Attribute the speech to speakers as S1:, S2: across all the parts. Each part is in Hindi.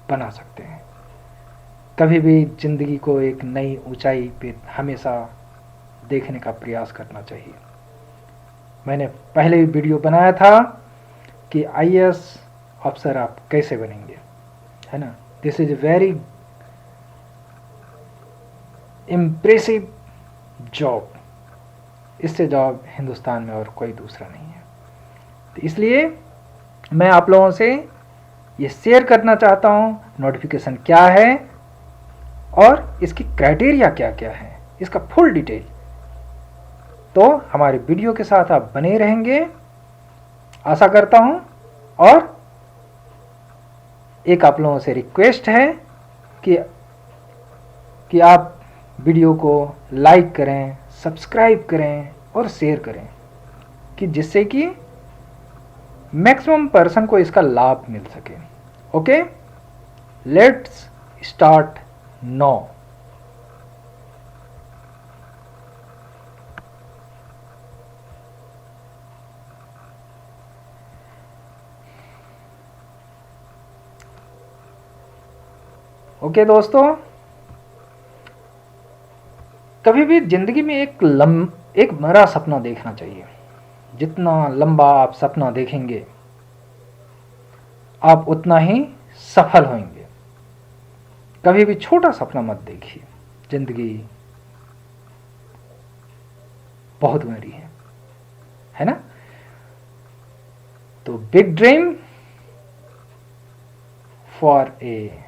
S1: बना सकते हैं। कभी भी ज़िंदगी को एक नई ऊंचाई पे हमेशा देखने का प्रयास करना चाहिए। मैंने पहले भी वीडियो बनाया था कि आईएएस अफसर आप कैसे बनेंगे, है ना। This is a very impressive job. इससे जॉब हिंदुस्तान में और कोई दूसरा नहीं है। तो इसलिए मैं आप लोगों से ये शेयर करना चाहता हूँ नोटिफिकेशन क्या है और इसकी क्राइटेरिया क्या क्या है, इसका फुल डिटेल। तो हमारे वीडियो के साथ आप बने रहेंगे आशा करता हूँ। और एक आप लोगों से रिक्वेस्ट है कि आप वीडियो को लाइक करें, सब्सक्राइब करें और शेयर करें, कि जिससे कि मैक्सिमम पर्सन को इसका लाभ मिल सके। Okay, let's start now. Okay दोस्तों, कभी भी जिंदगी में एक बड़ा सपना देखना चाहिए। जितना लंबा आप सपना देखेंगे आप उतना ही सफल होंगे। कभी भी छोटा सपना मत देखिए, जिंदगी बहुत बड़ी है ना। तो big dream for a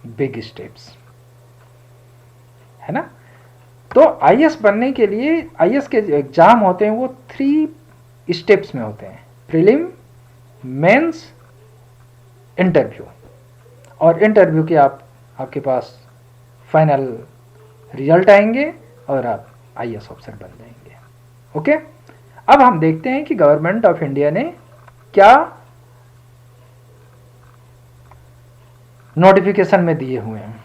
S1: big steps, है ना। तो आईएएस बनने के लिए आईएएस के जो एग्जाम होते हैं वो 3 स्टेप्स में होते हैं: प्रीलिम, मेंस, इंटरव्यू। और इंटरव्यू के आपके पास फाइनल रिजल्ट आएंगे और आप आईएएस ऑफिसर बन जाएंगे। ओके, अब हम देखते हैं कि गवर्नमेंट ऑफ इंडिया ने क्या नोटिफिकेशन में दिए हुए हैं।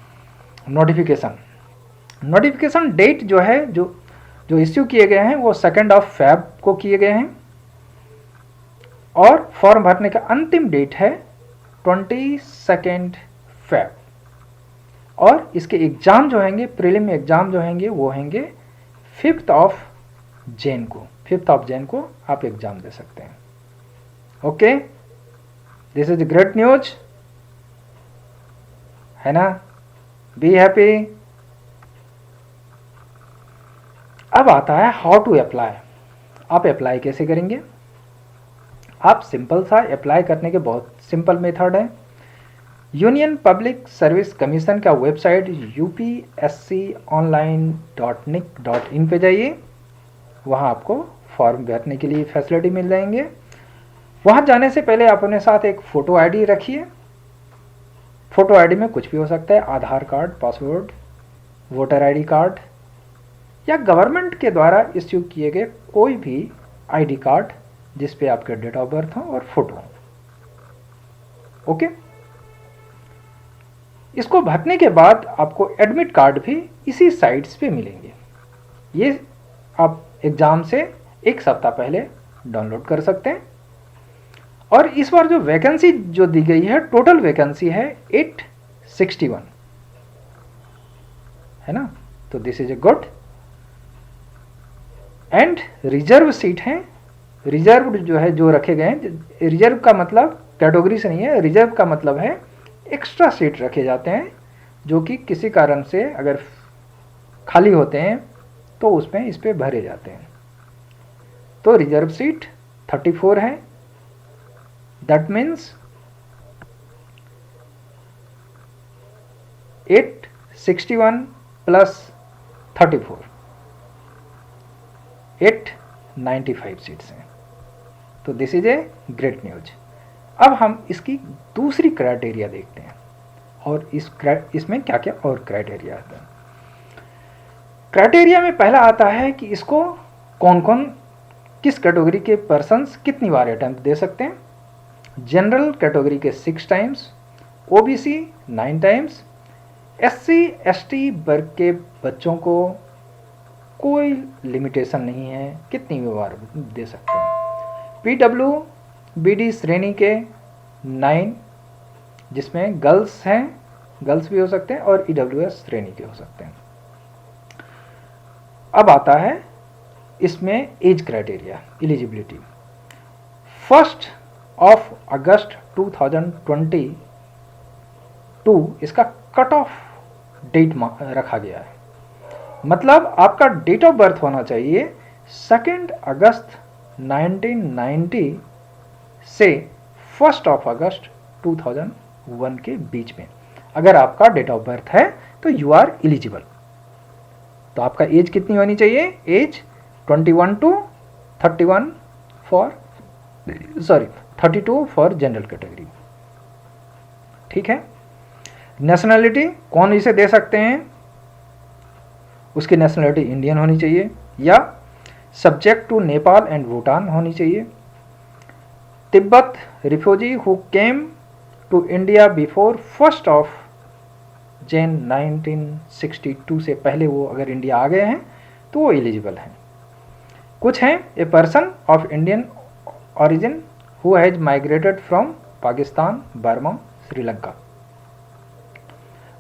S1: नोटिफिकेशन डेट जो है जो इश्यू किए गए हैं वो 2 फ़रवरी को किए गए हैं और फॉर्म भरने का अंतिम डेट है 22 फ़रवरी। और इसके एग्ज़ाम जो होंगे, प्रीलिम एग्ज़ाम जो होंगे वो होंगे 5 जून को आप एग्ज़ाम दे सकते हैं। Okay, this is great news, है ना। Be happy. अब आता है हाउ टू अप्लाई। आप अप्लाई कैसे करेंगे? आप सिंपल सा अप्लाई करने के बहुत सिंपल मेथड है। यूनियन पब्लिक सर्विस कमीशन का वेबसाइट upsconline.nic.in पे जाइए। वहाँ आपको फॉर्म भरने के लिए फैसिलिटी मिल जाएंगे। वहाँ जाने से पहले आप अपने साथ एक फ़ोटो आईडी रखिए। फ़ोटो आईडी में कुछ भी हो सकता है: Aadhaar card, passport, voter ID card या गवर्नमेंट के द्वारा इश्यू किए गए कोई भी आईडी कार्ड जिस पे आपके डेट ऑफ बर्थ हो और फोटो हो। ओके, इसको भरने के बाद आपको एडमिट कार्ड भी इसी साइट्स पे मिलेंगे। ये आप एग्ज़ाम से 1 सप्ताह पहले डाउनलोड कर सकते हैं। और इस बार जो वैकेंसी जो दी गई है, टोटल वैकेंसी है 861, है ना। तो this is a good. And reserve seat हैं। रिजर्व जो है जो रखे गए हैं, रिजर्व का मतलब कैटेगरी से नहीं है, रिजर्व का मतलब है एक्स्ट्रा सीट रखे जाते हैं जो कि किसी कारण से अगर खाली होते हैं तो उसमें इस पे भरे जाते हैं। तो रिजर्व सीट 34 है। दैट मीन्स 861 प्लस 34, 895 सीट्स हैं। तो this is a great news. अब हम इसकी दूसरी क्राइटेरिया देखते हैं और इसमें क्या क्या और क्राइटेरिया आता है। क्राइटेरिया में पहला आता है कि इसको कौन कौन किस कैटेगरी के पर्सन्स कितनी बार अटेम्प्ट दे सकते हैं। जनरल कैटेगरी के 6 times, OBC 9 times, SC ST वर्ग के बच्चों को कोई लिमिटेशन नहीं है, कितनी भी बार दे सकते हैं। पीडब्ल्यू बीडी श्रेणी के 9 जिसमें गर्ल्स हैं, गर्ल्स भी हो सकते हैं और EWS श्रेणी के हो सकते हैं। अब आता है इसमें एज क्राइटेरिया, एलिजिबिलिटी। 1 अगस्त 2022 इसका कट ऑफ डेट रखा गया है। मतलब आपका डेट ऑफ बर्थ होना चाहिए 2 अगस्त 1990 से 1 अगस्त 2001 के बीच में अगर आपका डेट ऑफ बर्थ है तो यू आर एलिजिबल। तो आपका एज कितनी होनी चाहिए? Age 21 to 31 for 32 for general category. ठीक है। नेशनैलिटी कौन इसे दे सकते हैं? उसकी नेशनैलिटी इंडियन होनी चाहिए या subject to Nepal and Bhutan होनी चाहिए। Tibet refugee who came to India before 1 January 1962 से पहले वो अगर इंडिया आ गए हैं तो वो एलिजिबल हैं। कुछ हैं a person of Indian origin who has migrated from Pakistan, Burma, Sri Lanka.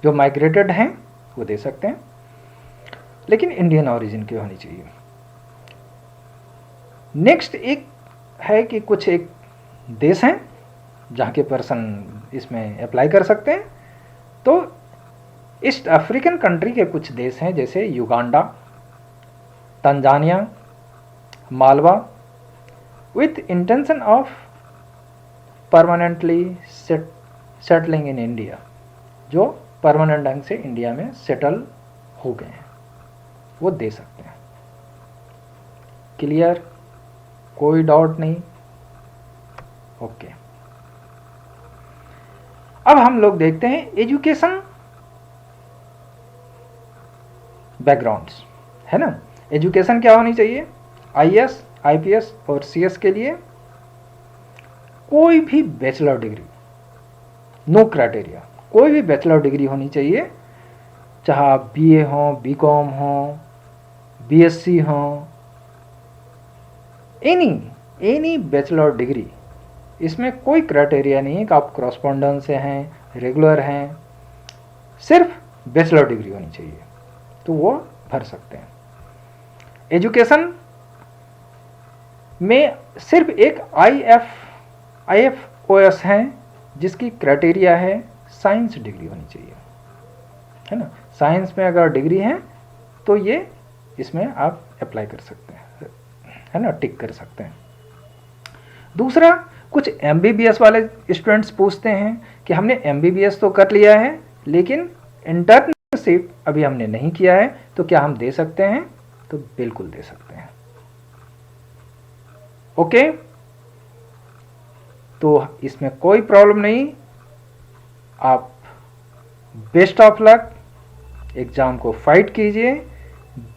S1: जो माइग्रेटेड हैं वो दे सकते हैं, लेकिन इंडियन ऑरिजिन की होनी चाहिए। नेक्स्ट एक है कि कुछ एक देश हैं जहाँ के पर्सन इसमें अप्लाई कर सकते हैं। तो ईस्ट अफ्रीकन कंट्री के कुछ देश हैं जैसे Uganda, Tanzania, Malwa, with intention of permanently settling in India, जो परमानेंट ढंग से इंडिया में सेटल हो गए हैं, वो दे सकते हैं। क्लियर? कोई डाउट नहीं? ओके। अब हम लोग देखते हैं एजुकेशन बैकग्राउंड्स, है ना। एजुकेशन क्या होनी चाहिए? IAS, IPS और CS के लिए कोई भी बैचलर डिग्री, नो क्राइटेरिया, कोई भी बैचलर डिग्री होनी चाहिए, चाहे आप BA हो, BCom हो, BSc हो, एनी बैचलर डिग्री। इसमें कोई क्राइटेरिया नहीं है कि आप क्रॉसपॉन्डेंस से हैं, रेगुलर हैं, सिर्फ बैचलर डिग्री होनी चाहिए तो वो भर सकते हैं। एजुकेशन में सिर्फ एक IFOS है जिसकी क्राइटेरिया है साइंस डिग्री होनी चाहिए, है ना। साइंस में अगर डिग्री है तो ये इसमें आप अप्लाई कर सकते हैं, है ना, टिक कर सकते हैं। दूसरा, कुछ MBBS वाले स्टूडेंट्स पूछते हैं कि हमने MBBS तो कर लिया है लेकिन इंटर्नशिप अभी हमने नहीं किया है, तो क्या हम दे सकते हैं? तो बिल्कुल दे सकते हैं। ओके, तो इसमें कोई प्रॉब्लम नहीं। आप बेस्ट ऑफ लक, एग्जाम को फाइट कीजिए,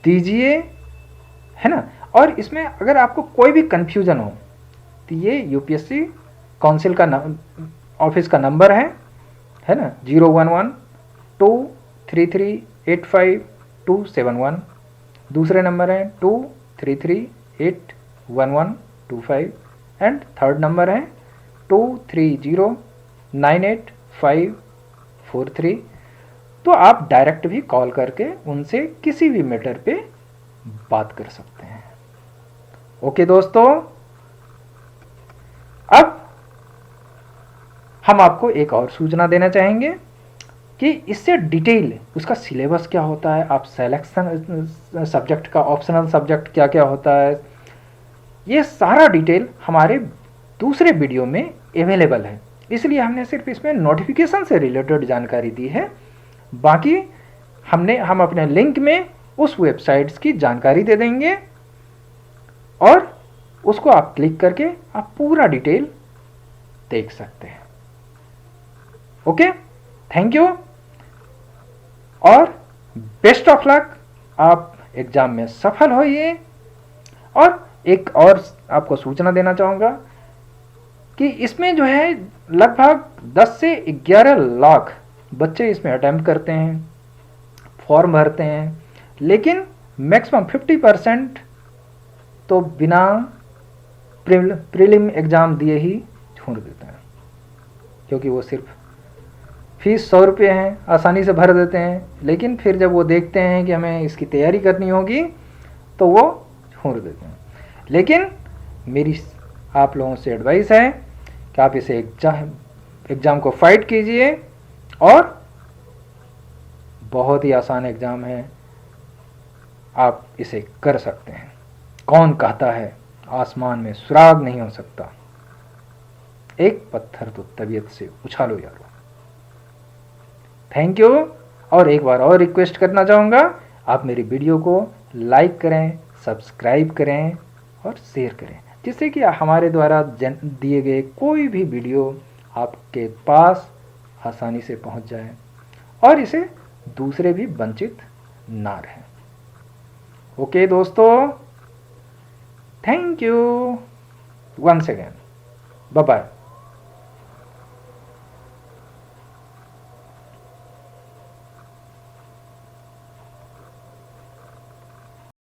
S1: दीजिए, है ना। और इसमें अगर आपको कोई भी कंफ्यूजन हो तो ये UPSC काउंसिल का ऑफिस का नंबर है ना, 011-233-85271। दूसरे नंबर है 233-81125 एंड थर्ड नंबर है 230-98543। तो आप डायरेक्ट भी कॉल करके उनसे किसी भी मैटर पे बात कर सकते हैं। ओके दोस्तों, अब हम आपको एक और सूचना देना चाहेंगे कि इससे डिटेल उसका सिलेबस क्या होता है, आप सेलेक्शन सब्जेक्ट का ऑप्शनल सब्जेक्ट क्या क्या होता है, ये सारा डिटेल हमारे दूसरे वीडियो में अवेलेबल है। इसलिए हमने सिर्फ इसमें नोटिफिकेशन से रिलेटेड जानकारी दी है। बाकी हम अपने लिंक में उस वेबसाइट्स की जानकारी दे देंगे और उसको आप क्लिक करके आप पूरा डिटेल देख सकते हैं। ओके, थैंक यू और बेस्ट ऑफ लक। आप एग्जाम में सफल होइए। और एक और आपको सूचना देना चाहूँगा कि इसमें जो है लगभग 10 से 11 लाख बच्चे इसमें अटेम्प्ट करते हैं, फॉर्म भरते हैं, लेकिन मैक्सिमम 50% तो बिना प्रीलिम एग्ज़ाम दिए ही छोड़ देते हैं, क्योंकि वो सिर्फ फीस 100 रुपये है, आसानी से भर देते हैं, लेकिन फिर जब वो देखते हैं कि हमें इसकी तैयारी करनी होगी तो वो छोड़ देते हैं। लेकिन मेरी आप लोगों से एडवाइस है कि आप इसे एग्ज़ाम को फाइट कीजिए, और बहुत ही आसान एग्ज़ाम है, आप इसे कर सकते हैं। कौन कहता है आसमान में सुराग नहीं हो सकता, एक पत्थर तो तबीयत से उछालो यारो। Thank you. और एक बार और रिक्वेस्ट करना चाहूँगा, आप मेरी वीडियो को लाइक करें, सब्सक्राइब करें और शेयर करें, जिससे कि हमारे द्वारा दिए गए कोई भी वीडियो आपके पास आसानी से पहुंच जाए और इसे दूसरे भी वंचित ना रहें। ओके दोस्तों, thank you once again, bye bye.